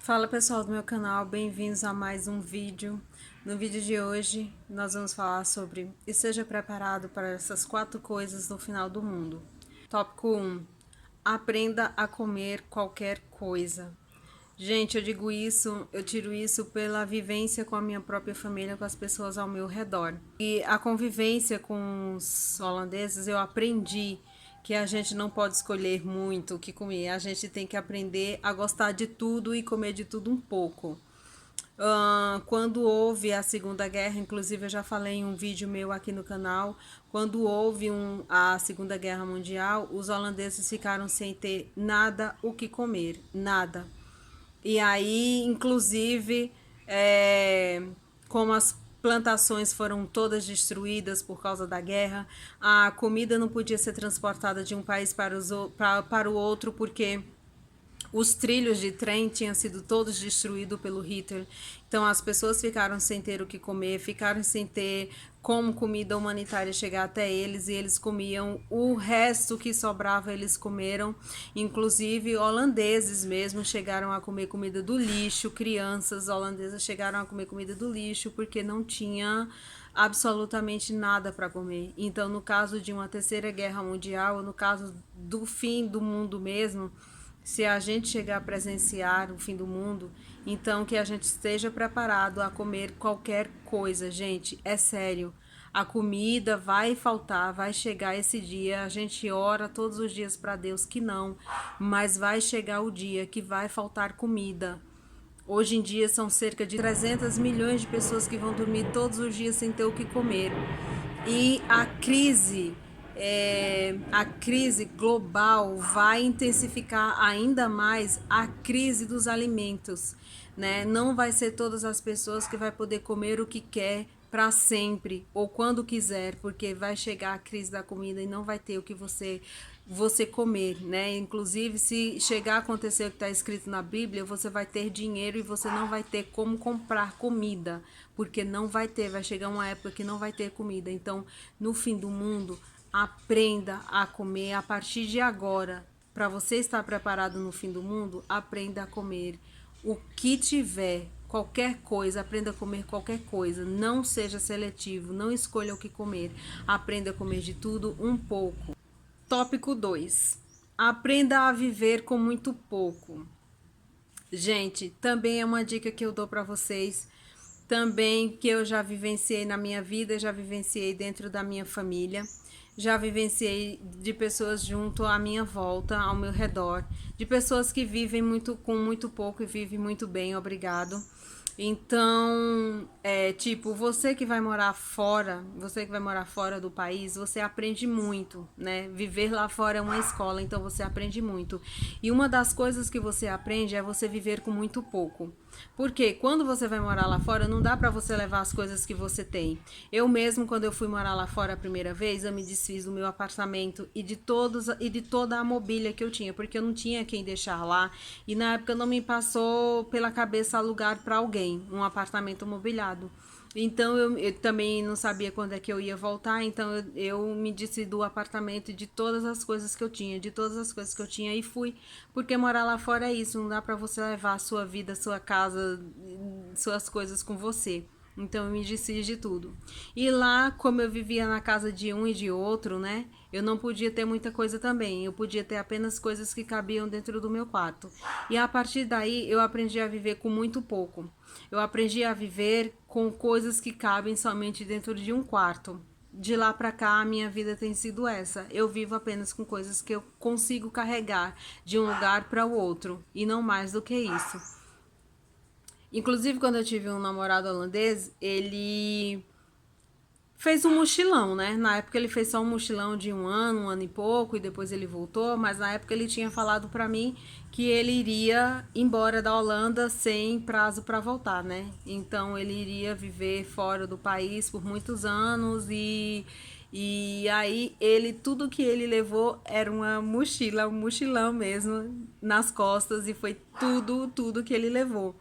Fala pessoal do meu canal, bem-vindos a mais um vídeo. No vídeo de hoje nós vamos falar sobre esteja preparado para essas 4 coisas no final do mundo. Tópico 1. Aprenda a comer qualquer coisa. Gente, eu digo isso, eu tiro isso pela vivência com a minha própria família, com as pessoas ao meu redor. E a convivência com os holandeses, eu aprendi que a gente não pode escolher muito o que comer. A gente tem que aprender a gostar de tudo e comer de tudo um pouco. Quando houve a Segunda Guerra, inclusive eu já falei em um vídeo meu aqui no canal, quando houve a Segunda Guerra Mundial, os holandeses ficaram sem ter nada o que comer, nada. E aí, inclusive, como as plantações foram todas destruídas por causa da guerra, a comida não podia ser transportada de um país para o outro porque os trilhos de trem tinham sido todos destruídos pelo Hitler. Então as pessoas ficaram sem ter o que comer, ficaram sem ter como comida humanitária chegar até eles, e eles comiam o resto que sobrava, eles comeram. Inclusive holandeses mesmo chegaram a comer comida do lixo, crianças holandesas chegaram a comer comida do lixo porque não tinha absolutamente nada para comer. Então, no caso de uma terceira guerra mundial, no caso do fim do mundo mesmo, se a gente chegar a presenciar o fim do mundo, então que a gente esteja preparado a comer qualquer coisa, gente, é sério. A comida vai faltar, vai chegar esse dia. A gente ora todos os dias para Deus que não, mas vai chegar o dia que vai faltar comida. Hoje em dia são cerca de 300 milhões de pessoas que vão dormir todos os dias sem ter o que comer. E a crise global vai intensificar ainda mais a crise dos alimentos, né? Não vai ser todas as pessoas que vai poder comer o que quer para sempre ou quando quiser, porque vai chegar a crise da comida e não vai ter o que você comer, né? Inclusive, se chegar a acontecer o que está escrito na Bíblia, você vai ter dinheiro e você não vai ter como comprar comida, porque não vai ter, vai chegar uma época que não vai ter comida. Então, no fim do mundo, aprenda a comer a partir de agora. Para você estar preparado no fim do mundo, aprenda a comer o que tiver, qualquer coisa, aprenda a comer qualquer coisa. Não seja seletivo, não escolha o que comer. Aprenda a comer de tudo um pouco. Tópico 2. Aprenda a viver com muito pouco. Gente, também é uma dica que eu dou para vocês, também que eu já vivenciei na minha vida, já vivenciei dentro da minha família, já vivenciei de pessoas junto à minha volta, ao meu redor, de pessoas que vivem muito com muito pouco e vivem muito bem, obrigado. Então, tipo, você que vai morar fora do país, você aprende muito, né? Viver lá fora é uma escola, então você aprende muito. E uma das coisas que você aprende é você viver com muito pouco. Porque quando você vai morar lá fora, não dá para você levar as coisas que você tem. Eu mesmo, quando eu fui morar lá fora a primeira vez, eu me desfiz do meu apartamento e de toda a mobília que eu tinha, porque eu não tinha quem deixar lá, e na época não me passou pela cabeça alugar para alguém um apartamento mobiliado. Então eu também não sabia quando é que eu ia voltar, então eu me disse do apartamento e de todas as coisas que eu tinha, e fui, porque morar lá fora é isso, não dá para você levar a sua vida, a sua casa, suas coisas com você. Então eu me desfiz de tudo. E lá, como eu vivia na casa de um e de outro, né? Eu não podia ter muita coisa também. Eu podia ter apenas coisas que cabiam dentro do meu quarto. E a partir daí eu aprendi a viver com muito pouco. Eu aprendi a viver com coisas que cabem somente dentro de um quarto. De lá pra cá, a minha vida tem sido essa. Eu vivo apenas com coisas que eu consigo carregar de um lugar para o outro, e não mais do que isso. Inclusive, quando eu tive um namorado holandês, ele fez um mochilão, né? Na época ele fez só um mochilão de um ano e pouco, e depois ele voltou, mas na época ele tinha falado pra mim que ele iria embora da Holanda sem prazo pra voltar, né? Então ele iria viver fora do país por muitos anos, e aí ele, tudo que ele levou era uma mochila, um mochilão mesmo nas costas, e foi tudo que ele levou.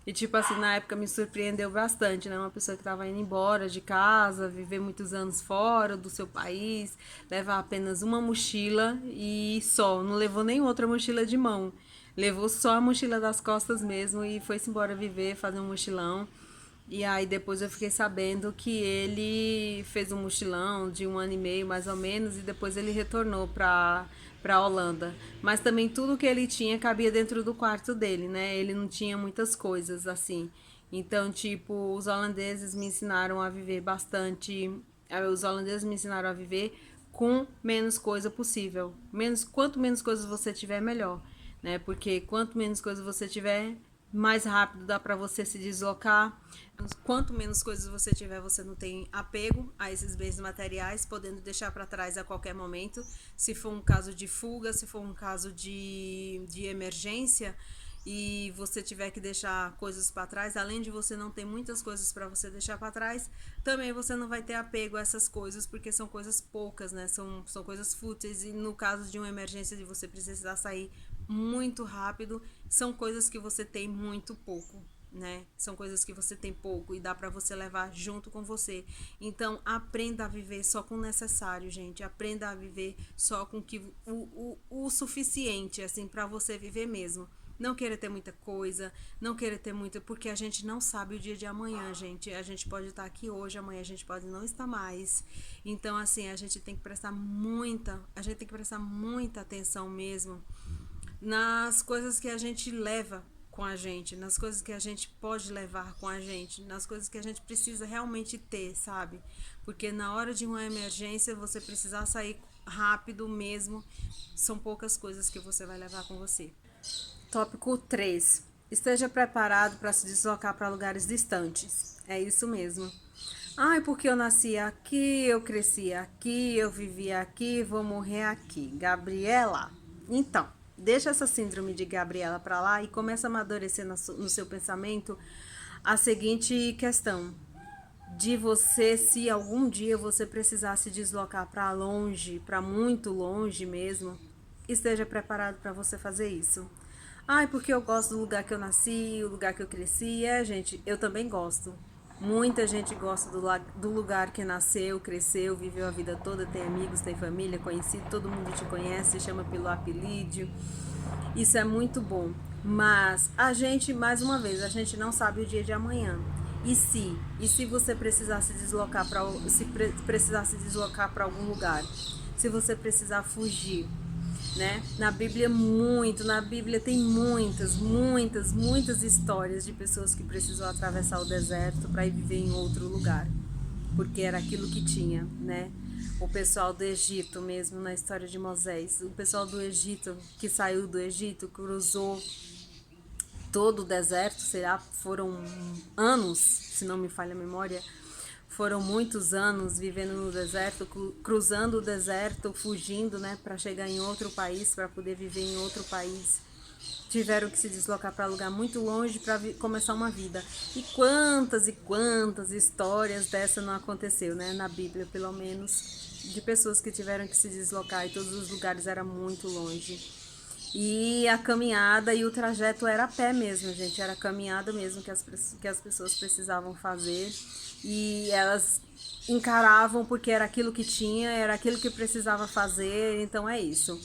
E tipo assim, na época me surpreendeu bastante, né? Uma pessoa que estava indo embora de casa, viver muitos anos fora do seu país, levar apenas uma mochila e só, não levou nem outra mochila de mão. levou só a mochila das costas mesmo e foi-se embora viver, fazer um mochilão. E aí depois eu fiquei sabendo que ele fez um mochilão de 1 ano e meio mais ou menos e depois ele retornou para Holanda. Mas também tudo que ele tinha cabia dentro do quarto dele, né? Ele não tinha muitas coisas assim. Então, tipo, os holandeses me ensinaram a viver bastante. Os holandeses me ensinaram a viver com menos coisa possível. Quanto menos coisas você tiver, melhor, né? Porque quanto menos coisas você tiver, mais rápido dá para você se deslocar. Quanto menos coisas você tiver, você não tem apego a esses bens materiais, podendo deixar para trás a qualquer momento. Se for um caso de fuga, se for um caso de emergência e você tiver que deixar coisas para trás, além de você não ter muitas coisas para você deixar para trás, também você não vai ter apego a essas coisas, porque são coisas poucas, né? São coisas fúteis e no caso de uma emergência de você precisar sair muito rápido, são coisas que você tem muito pouco, né? São coisas que você tem pouco e dá para você levar junto com você. Então, aprenda a viver só com o necessário, gente. Aprenda a viver só com o suficiente, assim, para você viver mesmo. Não queira ter muita coisa, não queira ter muita, porque a gente não sabe o dia de amanhã, gente. A gente pode estar aqui hoje, amanhã a gente pode não estar mais. Então, assim, a gente tem que prestar muita atenção mesmo nas coisas que a gente leva com a gente, nas coisas que a gente pode levar com a gente, nas coisas que a gente precisa realmente ter, sabe? Porque na hora de uma emergência, você precisar sair rápido mesmo, são poucas coisas que você vai levar com você. Tópico 3. Esteja preparado para se deslocar para lugares distantes. É isso mesmo. Ai, porque eu nasci aqui, eu cresci aqui, eu vivi aqui, vou morrer aqui. Gabriela. Então, deixa essa síndrome de Gabriela para lá e começa a amadurecer no seu pensamento a seguinte questão: de você, se algum dia você precisar se deslocar para longe, para muito longe mesmo, esteja preparado para você fazer isso. Ai, porque eu gosto do lugar que eu nasci, o lugar que eu cresci. Gente, eu também gosto. Muita gente gosta do lugar que nasceu, cresceu, viveu a vida toda, tem amigos, tem família, conhecido, todo mundo te conhece, chama pelo apelido. Isso é muito bom. Mas a gente, mais uma vez, a gente não sabe o dia de amanhã. E se você precisar se deslocar precisar se deslocar para algum lugar? Se você precisar fugir, né? Na Bíblia tem muitas histórias de pessoas que precisam atravessar o deserto para ir viver em outro lugar, porque era aquilo que tinha, né? O pessoal do Egito mesmo, na história de Moisés, o pessoal do Egito que saiu do Egito, cruzou todo o deserto, foram anos, se não me falha a memória, foram muitos anos vivendo no deserto, cruzando o deserto, fugindo, né, para chegar em outro país, para poder viver em outro país. Tiveram que se deslocar para lugar muito longe para começar uma vida. E quantas histórias dessa não aconteceu, né, na Bíblia, pelo menos, de pessoas que tiveram que se deslocar e todos os lugares eram muito longe. E a caminhada e o trajeto era a pé mesmo, gente. Era a caminhada mesmo que as pessoas precisavam fazer. E elas encaravam porque era aquilo que tinha, era aquilo que precisava fazer. Então é isso.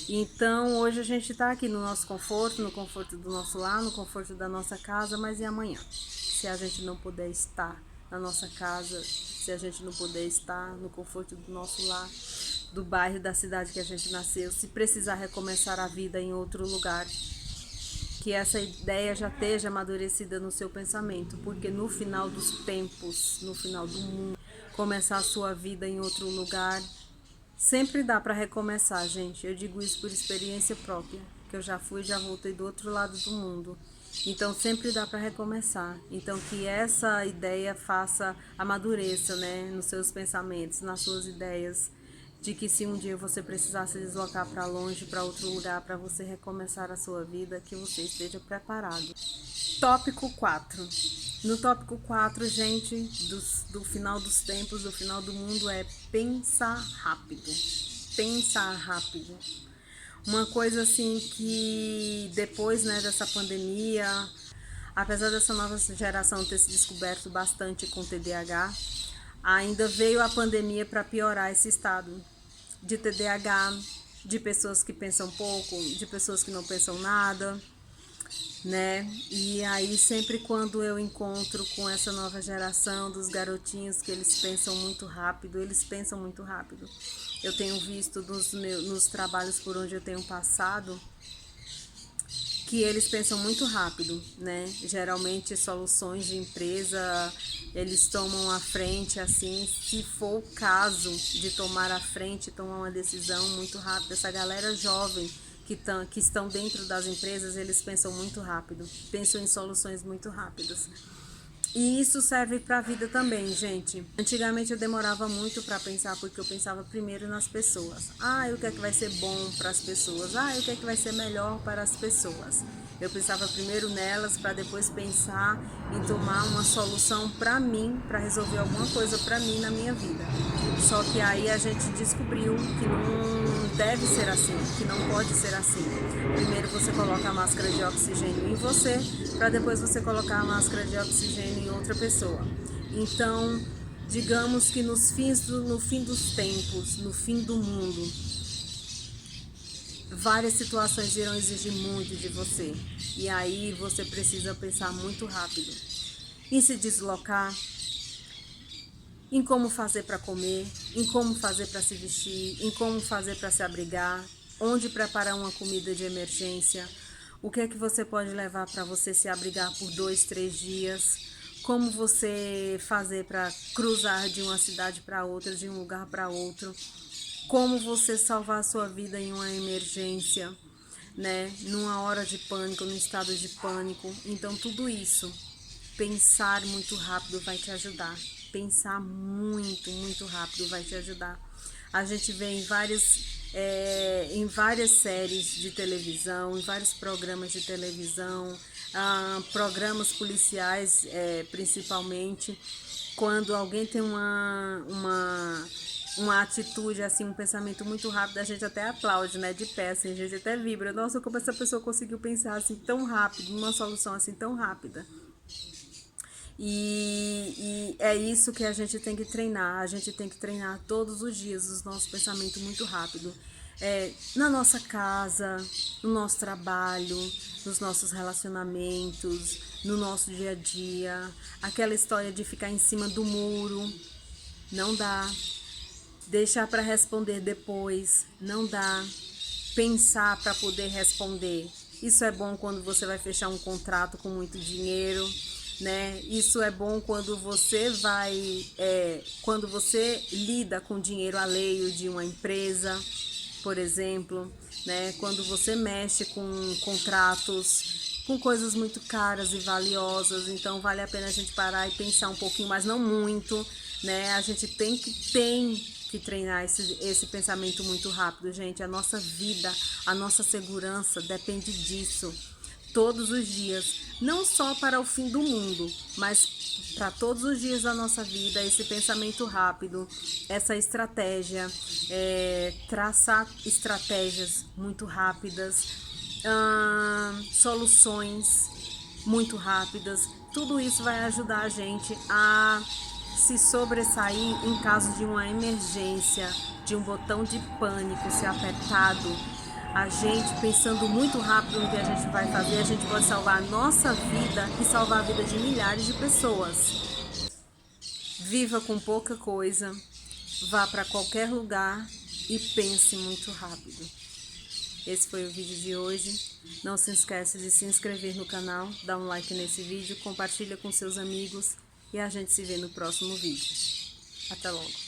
Então hoje a gente está aqui no nosso conforto, no conforto do nosso lar, no conforto da nossa casa. Mas e amanhã? Se a gente não puder estar na nossa casa, se a gente não puder estar no conforto do nosso lar, do bairro, da cidade que a gente nasceu, se precisar recomeçar a vida em outro lugar, que essa ideia já esteja amadurecida no seu pensamento, porque no final dos tempos, no final do mundo, começar a sua vida em outro lugar, sempre dá para recomeçar, gente. Eu digo isso por experiência própria, que eu já fui e já voltei do outro lado do mundo. Então sempre dá para recomeçar. Então que essa ideia amadureça, né, nos seus pensamentos, nas suas ideias, de que se um dia você precisar se deslocar para longe, para outro lugar, para você recomeçar a sua vida, que você esteja preparado. Tópico 4. No tópico 4, gente, do final dos tempos, do final do mundo, é pensar rápido. Pensar rápido. Uma coisa assim que depois, né, dessa pandemia, apesar dessa nova geração ter se descoberto bastante com TDAH, ainda veio a pandemia para piorar esse estado de TDAH, de pessoas que pensam pouco, de pessoas que não pensam nada, né? E aí sempre quando eu encontro com essa nova geração dos garotinhos que eles pensam muito rápido, Eu tenho visto nos trabalhos por onde eu tenho passado que eles pensam muito rápido, né? Geralmente soluções de empresa, eles tomam a frente assim, se for o caso de tomar a frente, tomar uma decisão muito rápida. Essa galera jovem que estão dentro das empresas, eles pensam muito rápido, pensam em soluções muito rápidas. E isso serve para a vida também, gente. Antigamente eu demorava muito para pensar, porque eu pensava primeiro nas pessoas. O que é que vai ser bom para as pessoas? O que é que vai ser melhor para as pessoas? Eu pensava primeiro nelas para depois pensar em tomar uma solução para mim, para resolver alguma coisa para mim na minha vida. Só que aí a gente descobriu que não deve ser assim, que não pode ser assim. Primeiro você coloca a máscara de oxigênio em você, para depois você colocar a máscara de oxigênio em outra pessoa. Então, digamos que no fim dos tempos, no fim do mundo, várias situações irão exigir muito de você. E aí você precisa pensar muito rápido em se deslocar, em como fazer para comer, em como fazer para se vestir, em como fazer para se abrigar, onde preparar uma comida de emergência, o que é que você pode levar para você se abrigar por 2, 3 dias, como você fazer para cruzar de uma cidade para outra, de um lugar para outro, como você salvar a sua vida em uma emergência, né? Numa hora de pânico, num estado de pânico. Então tudo isso, pensar muito rápido vai te ajudar. Pensar muito, muito rápido vai te ajudar. A gente vê em várias séries de televisão, em vários programas de televisão, programas policiais, principalmente, quando alguém tem uma atitude, assim, um pensamento muito rápido, a gente até aplaude, né, de pé, assim, a gente até vibra. Nossa, como essa pessoa conseguiu pensar assim tão rápido, numa solução assim tão rápida. E é isso que a gente tem que treinar. A gente tem que treinar todos os dias os nossos pensamentos muito rápido. Na nossa casa, no nosso trabalho, nos nossos relacionamentos, no nosso dia a dia. Aquela história de ficar em cima do muro, não dá. Deixar para responder depois, não dá. Pensar para poder responder. Isso é bom quando você vai fechar um contrato com muito dinheiro, né? Isso é bom quando você quando você lida com dinheiro alheio de uma empresa, por exemplo, né? Quando você mexe com contratos, com coisas muito caras e valiosas, então vale a pena a gente parar e pensar um pouquinho, mas não muito, né? A gente tem que treinar esse pensamento muito rápido, gente. A nossa vida, a nossa segurança depende disso. Todos os dias, não só para o fim do mundo, mas para todos os dias da nossa vida, esse pensamento rápido, essa estratégia, traçar estratégias muito rápidas, soluções muito rápidas, tudo isso vai ajudar a gente a se sobressair em caso de uma emergência, de um botão de pânico ser apertado. A gente, pensando muito rápido no que a gente vai fazer, a gente pode salvar a nossa vida e salvar a vida de milhares de pessoas. Viva com pouca coisa, vá para qualquer lugar e pense muito rápido. Esse foi o vídeo de hoje. Não se esqueça de se inscrever no canal, dar um like nesse vídeo, compartilha com seus amigos e a gente se vê no próximo vídeo. Até logo!